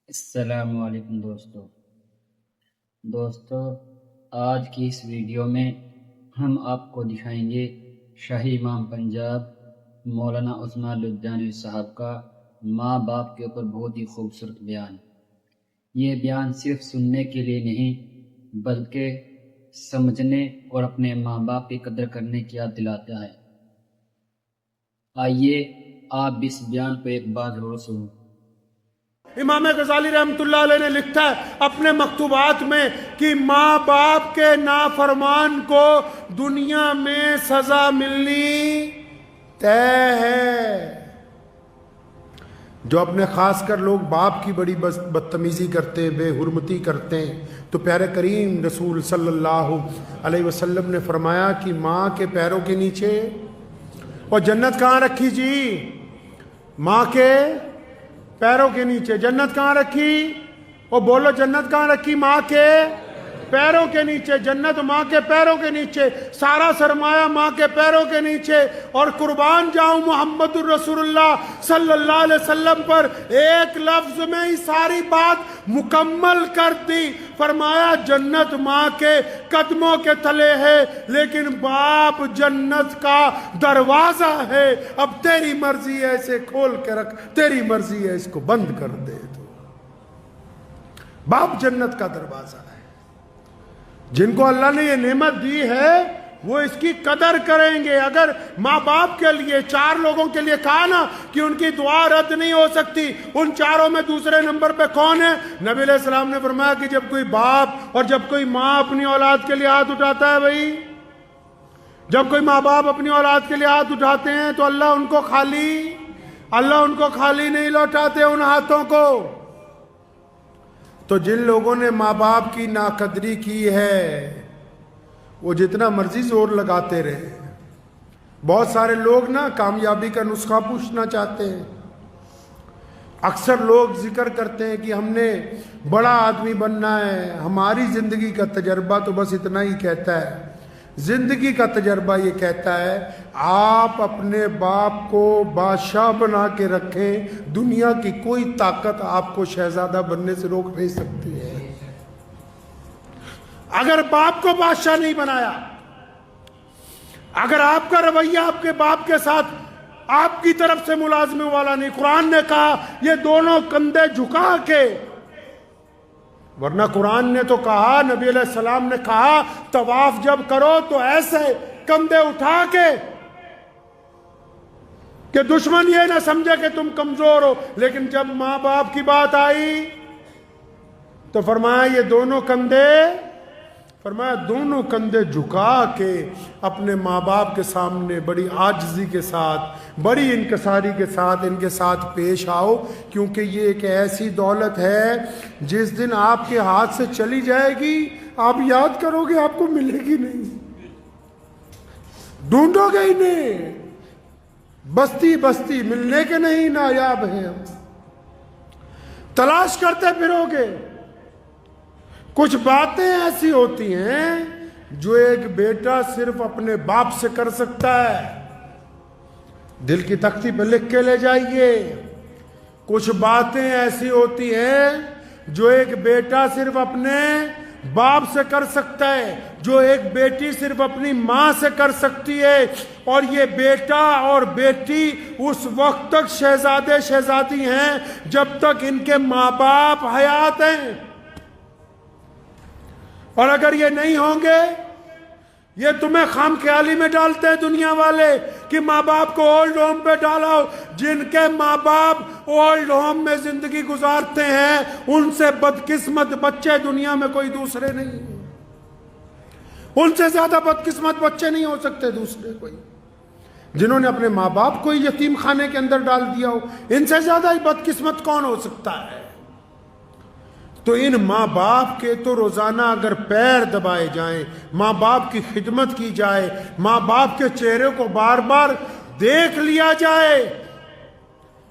السلام علیکم دوستو آج کی اس ویڈیو میں ہم آپ کو دکھائیں گے شاہی امام پنجاب مولانا عثمان لدھیانوی صاحب کا ماں باپ کے اوپر بہت ہی خوبصورت بیان۔ یہ بیان صرف سننے کے لیے نہیں بلکہ سمجھنے اور اپنے ماں باپ کی قدر کرنے کی یاد دلاتا ہے۔ آئیے آپ اس بیان کو ایک بار ضرور سنیں۔ امام غزالی رحمۃ اللہ علیہ نے لکھا ہے اپنے مکتوبات میں کہ ماں باپ کے نافرمان کو دنیا میں سزا ملنی طے ہے۔ جو اپنے خاص کر لوگ باپ کی بڑی بدتمیزی کرتے ہیں، بے حرمتی کرتے ہیں، تو پیارے کریم رسول صلی اللہ علیہ وسلم نے فرمایا کہ ماں کے پیروں کے نیچے، اور جنت کہاں رکھی جی؟ ماں کے پیروں کے نیچے۔ جنت کہاں رکھی؟ اور بولو جنت کہاں رکھی؟ ماں کے پیروں کے نیچے۔ جنت ماں کے پیروں کے نیچے، سارا سرمایہ ماں کے پیروں کے نیچے۔ اور قربان جاؤں محمد الرسول اللہ صلی اللہ علیہ وسلم پر، ایک لفظ میں ہی ساری بات مکمل کر دی۔ فرمایا جنت ماں کے قدموں کے تلے ہے، لیکن باپ جنت کا دروازہ ہے۔ اب تیری مرضی ہے اسے کھول کے رکھ، تیری مرضی ہے اس کو بند کر دے۔ تو باپ جنت کا دروازہ ہے۔ جن کو اللہ نے یہ نعمت دی ہے وہ اس کی قدر کریں گے۔ اگر ماں باپ کے لیے، چار لوگوں کے لیے کہا نا کہ ان کی دعا رد نہیں ہو سکتی، ان چاروں میں دوسرے نمبر پہ کون ہے؟ نبی علیہ السلام نے فرمایا کہ جب کوئی باپ اور جب کوئی ماں اپنی اولاد کے لیے ہاتھ اٹھاتا ہے، بھائی جب کوئی ماں باپ اپنی اولاد کے لیے ہاتھ اٹھاتے ہیں تو اللہ ان کو خالی نہیں لوٹاتے ان ہاتھوں کو۔ تو جن لوگوں نے ماں باپ کی ناقدری کی ہے وہ جتنا مرضی زور لگاتے رہے۔ بہت سارے لوگ نا کامیابی کا نسخہ پوچھنا چاہتے ہیں۔ اکثر لوگ ذکر کرتے ہیں کہ ہم نے بڑا آدمی بننا ہے، ہماری زندگی کا تجربہ تو بس اتنا ہی کہتا ہے۔ زندگی کا تجربہ یہ کہتا ہے آپ اپنے باپ کو بادشاہ بنا کے رکھیں، دنیا کی کوئی طاقت آپ کو شہزادہ بننے سے روک نہیں سکتی ہے۔ اگر باپ کو بادشاہ نہیں بنایا، اگر آپ کا رویہ آپ کے باپ کے ساتھ آپ کی طرف سے ملازموں والا نہیں، قرآن نے کہا یہ دونوں کندھے جھکا کے، ورنہ قرآن نے تو کہا، نبی علیہ السلام نے کہا طواف جب کرو تو ایسے کندھے اٹھا کے کہ دشمن یہ نہ سمجھے کہ تم کمزور ہو۔ لیکن جب ماں باپ کی بات آئی تو فرمایا یہ دونوں کندھے جھکا کے اپنے ماں باپ کے سامنے بڑی عاجزی کے ساتھ، بڑی انکساری کے ساتھ ان کے ساتھ پیش آؤ، کیونکہ یہ ایک ایسی دولت ہے جس دن آپ کے ہاتھ سے چلی جائے گی آپ یاد کرو گے آپ کو ملے گی نہیں، ڈھونڈو گے ہی نہیں، بستی بستی ملنے کے نہیں نایاب ہیں ہم، تلاش کرتے پھرو گے۔ کچھ باتیں ایسی ہوتی ہیں جو ایک بیٹا صرف اپنے باپ سے کر سکتا ہے، دل کی تختی پہ لکھ کے لے جائیے۔ کچھ باتیں ایسی ہوتی ہیں جو ایک بیٹا صرف اپنے باپ سے کر سکتا ہے، جو ایک بیٹی صرف اپنی ماں سے کر سکتی ہے، اور یہ بیٹا اور بیٹی اس وقت تک شہزادے شہزادی ہیں جب تک ان کے ماں باپ حیات ہیں، اور اگر یہ نہیں ہوں گے، یہ تمہیں خام خیالی میں ڈالتے ہیں دنیا والے کہ ماں باپ کو اولڈ ہوم پہ ڈالاؤ۔ جن کے ماں باپ اولڈ ہوم میں زندگی گزارتے ہیں ان سے بدقسمت بچے دنیا میں کوئی دوسرے نہیں ہیں، ان سے زیادہ بدقسمت بچے نہیں ہو سکتے دوسرے کوئی۔ جنہوں نے اپنے ماں باپ کو یتیم خانے کے اندر ڈال دیا ہو، ان سے زیادہ ہی بدقسمت کون ہو سکتا ہے؟ تو ان ماں باپ کے تو روزانہ اگر پیر دبائے جائیں، ماں باپ کی خدمت کی جائے، ماں باپ کے چہرے کو بار بار دیکھ لیا جائے۔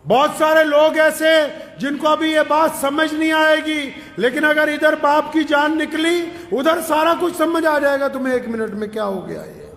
بہت سارے لوگ ایسے جن کو ابھی یہ بات سمجھ نہیں آئے گی، لیکن اگر ادھر باپ کی جان نکلی ادھر سارا کچھ سمجھ آ جائے گا تمہیں ایک منٹ میں کیا ہو گیا ہے۔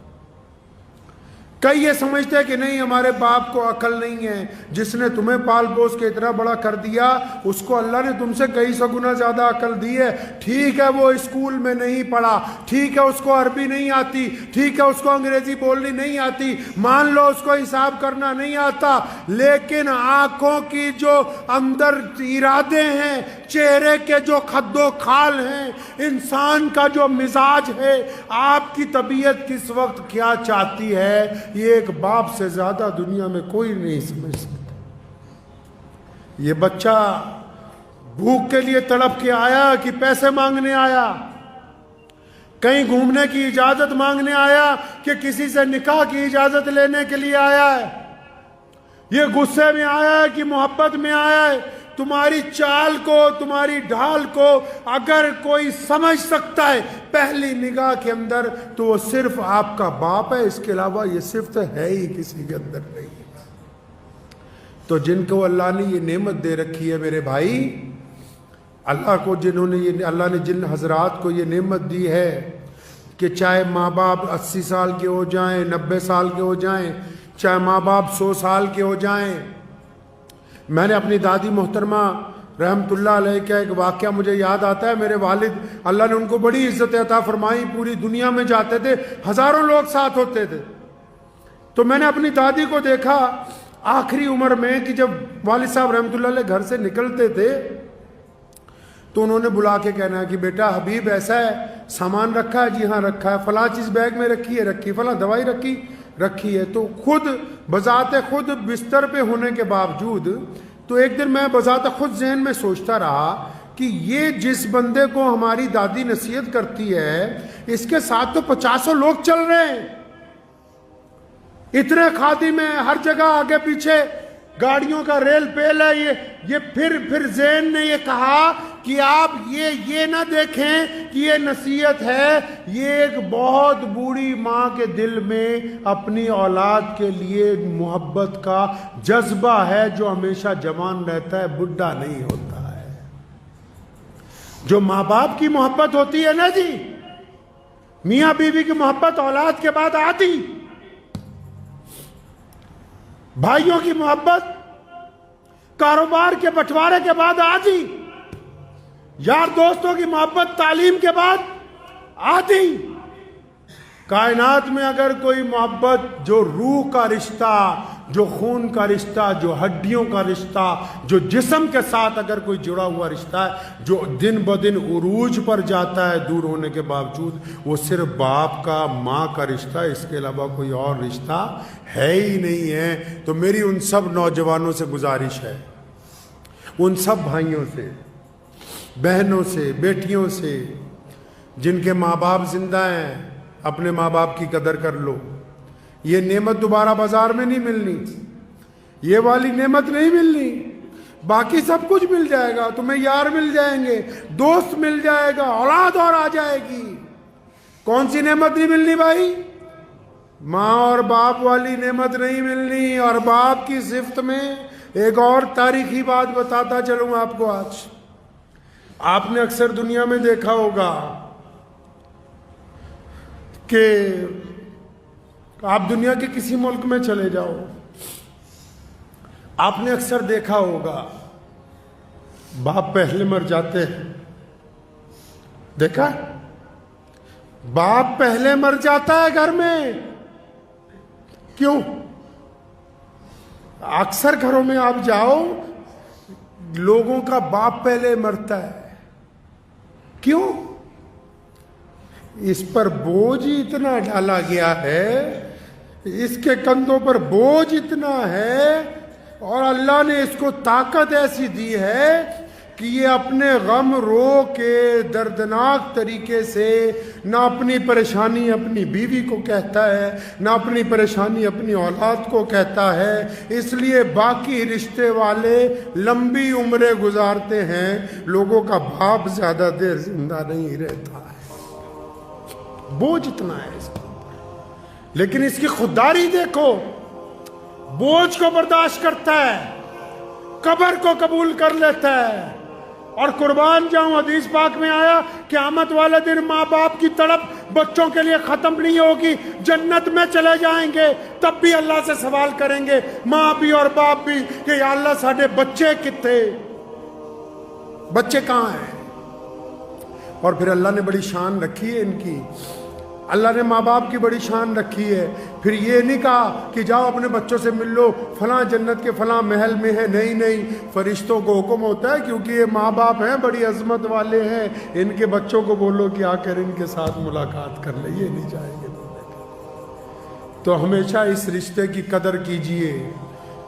کئی یہ سمجھتے ہیں کہ نہیں ہمارے باپ کو عقل نہیں ہے، جس نے تمہیں پال پوس کے اتنا بڑا کر دیا اس کو اللہ نے تم سے کئی سو گنا زیادہ عقل دی ہے۔ ٹھیک ہے وہ اسکول میں نہیں پڑھا، ٹھیک ہے اس کو عربی نہیں آتی، ٹھیک ہے اس کو انگریزی بولنی نہیں آتی، مان لو اس کو حساب کرنا نہیں آتا، لیکن آنکھوں کی جو اندر ارادے ہیں، چہرے کے جو خد و خال ہیں، انسان کا جو مزاج ہے، آپ کی طبیعت کس وقت کیا چاہتی ہے، یہ ایک باپ سے زیادہ دنیا میں کوئی نہیں سمجھ سکتا۔ یہ بچہ بھوک کے لیے تڑپ کے آیا کہ پیسے مانگنے آیا، کہیں گھومنے کی اجازت مانگنے آیا کہ کسی سے نکاح کی اجازت لینے کے لیے آیا ہے، یہ غصے میں آیا ہے کہ محبت میں آیا ہے۔ تمہاری چال کو، تمہاری ڈھال کو اگر کوئی سمجھ سکتا ہے پہلی نگاہ کے اندر تو وہ صرف آپ کا باپ ہے، اس کے علاوہ یہ صفت ہے ہی کسی کے اندر نہیں۔ تو جن کو اللہ نے یہ نعمت دے رکھی ہے میرے بھائی، اللہ نے جن حضرات کو یہ نعمت دی ہے کہ چاہے ماں باپ 80 سال کے ہو جائیں، 90 سال کے ہو جائیں، چاہے ماں باپ 100 سال کے ہو جائیں۔ میں نے اپنی دادی محترمہ رحمت اللہ علیہ کا ایک واقعہ مجھے یاد آتا ہے۔ میرے والد اللہ نے ان کو بڑی عزت عطا فرمائی، پوری دنیا میں جاتے تھے، ہزاروں لوگ ساتھ ہوتے تھے۔ تو میں نے اپنی دادی کو دیکھا آخری عمر میں کہ جب والد صاحب رحمت اللہ علیہ گھر سے نکلتے تھے تو انہوں نے بلا کے کہنا کہ بیٹا حبیب ایسا ہے، سامان رکھا ہے؟ جی ہاں رکھا ہے۔ فلاں چیز بیگ میں رکھی ہے؟ رکھی۔ فلاں دوائی رکھی ہے۔ تو خود بذات خود بستر پہ ہونے کے باوجود تو ایک دن میں بذات خود ذہن میں سوچتا رہا کہ یہ جس بندے کو ہماری دادی نصیحت کرتی ہے اس کے ساتھ تو 50 لوگ چل رہے ہیں، اتنے خادم ہیں، ہر جگہ آگے پیچھے گاڑیوں کا ریل پیل ہے۔ یہ پھر ذہن نے یہ کہا کہ آپ یہ نہ دیکھیں کہ یہ نصیحت ہے، یہ ایک بہت بوڑھی ماں کے دل میں اپنی اولاد کے لیے محبت کا جذبہ ہے جو ہمیشہ جوان رہتا ہے، بڈھا نہیں ہوتا ہے۔ جو ماں باپ کی محبت ہوتی ہے نا جی، میاں بیوی کی محبت اولاد کے بعد آتی، بھائیوں کی محبت کاروبار کے بٹوارے کے بعد آتی، یار دوستوں کی محبت تعلیم کے بعد آتی۔ کائنات میں اگر کوئی محبت جو روح کا رشتہ، جو خون کا رشتہ، جو ہڈیوں کا رشتہ، جو جسم کے ساتھ اگر کوئی جڑا ہوا رشتہ ہے جو دن بدن عروج پر جاتا ہے دور ہونے کے باوجود، وہ صرف باپ کا، ماں کا رشتہ، اس کے علاوہ کوئی اور رشتہ ہے ہی نہیں ہے۔ تو میری ان سب نوجوانوں سے گزارش ہے، ان سب بھائیوں سے، بہنوں سے، بیٹیوں سے جن کے ماں باپ زندہ ہیں، اپنے ماں باپ کی قدر کر لو۔ یہ نعمت دوبارہ بازار میں نہیں ملنی، یہ والی نعمت نہیں ملنی، باقی سب کچھ مل جائے گا، تمہیں یار مل جائیں گے، دوست مل جائے گا، اولاد اور آ جائے گی۔ کون سی نعمت نہیں ملنی بھائی؟ ماں اور باپ والی نعمت نہیں ملنی۔ اور باپ کی صفت میں ایک اور تاریخی بات بتاتا چلوں آپ کو۔ آج آپ نے اکثر دنیا میں دیکھا ہوگا کہ آپ دنیا کے کسی ملک میں چلے جاؤ، آپ نے اکثر دیکھا ہوگا باپ پہلے مر جاتے ہیں۔ دیکھا؟ باپ پہلے مر جاتا ہے گھر میں۔ کیوں؟ اکثر گھروں میں آپ جاؤ، لوگوں کا باپ پہلے مرتا ہے۔ کیوں؟ اس پر بوجھ اتنا ڈالا گیا ہے، اس کے کندھوں پر بوجھ اتنا ہے، اور اللہ نے اس کو طاقت ایسی دی ہے کہ یہ اپنے غم رو کے دردناک طریقے سے نہ اپنی پریشانی اپنی بیوی کو کہتا ہے، نہ اپنی پریشانی اپنی اولاد کو کہتا ہے۔ اس لیے باقی رشتے والے لمبی عمریں گزارتے ہیں، لوگوں کا باپ زیادہ دیر زندہ نہیں رہتا ہے۔ بوجھ اتنا ہے اس کو، لیکن اس کی خودداری دیکھو، بوجھ کو برداشت کرتا ہے، قبر کو قبول کر لیتا ہے، اور قربان جاؤں حدیث پاک میں آیا قیامت والے دن ماں باپ کی تڑپ بچوں کے لیے ختم نہیں ہوگی، جنت میں چلے جائیں گے تب بھی اللہ سے سوال کریں گے ماں بھی اور باپ بھی کہ یا اللہ ساڈے بچے کتنے، بچے کہاں ہیں؟ اور پھر اللہ نے بڑی شان رکھی ہے ان کی، اللہ نے ماں باپ کی بڑی شان رکھی ہے۔ پھر یہ نہیں کہا کہ جاؤ اپنے بچوں سے مل لو فلاں جنت کے فلاں محل میں ہے، نہیں نہیں، فرشتوں کو حکم ہوتا ہے کیونکہ یہ ماں باپ ہیں بڑی عظمت والے ہیں، ان کے بچوں کو بولو کہ آ کر ان کے ساتھ ملاقات کر لیں، یہ نہیں جائیں گے۔ تو ہمیشہ اس رشتے کی قدر کیجئے،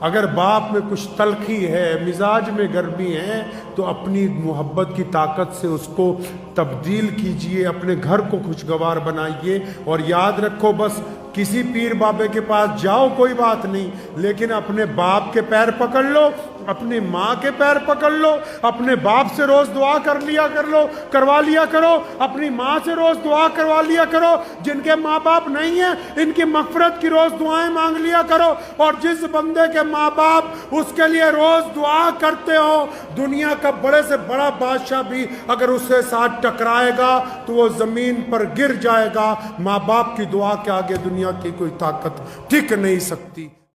اگر باپ میں کچھ تلخی ہے، مزاج میں گرمی ہے تو اپنی محبت کی طاقت سے اس کو تبدیل کیجئے، اپنے گھر کو خوشگوار بنائیے، اور یاد رکھو بس کسی پیر بابے کے پاس جاؤ کوئی بات نہیں، لیکن اپنے باپ کے پیر پکڑ لو، اپنی ماں کے پیر پکڑ لو، اپنے باپ سے روز دعا کروا لیا کرو، اپنی ماں سے روز دعا کروا لیا کرو، جن کے ماں باپ نہیں ہیں ان کی مغفرت کی روز دعائیں مانگ لیا کرو، اور جس بندے کے ماں باپ اس کے لیے روز دعا کرتے ہو، دنیا کا بڑے سے بڑا بادشاہ بھی اگر اس کے ساتھ ٹکرائے گا تو وہ زمین پر گر جائے گا۔ ماں باپ کی دعا کے آگے دنیا کی کوئی طاقت ٹک نہیں سکتی۔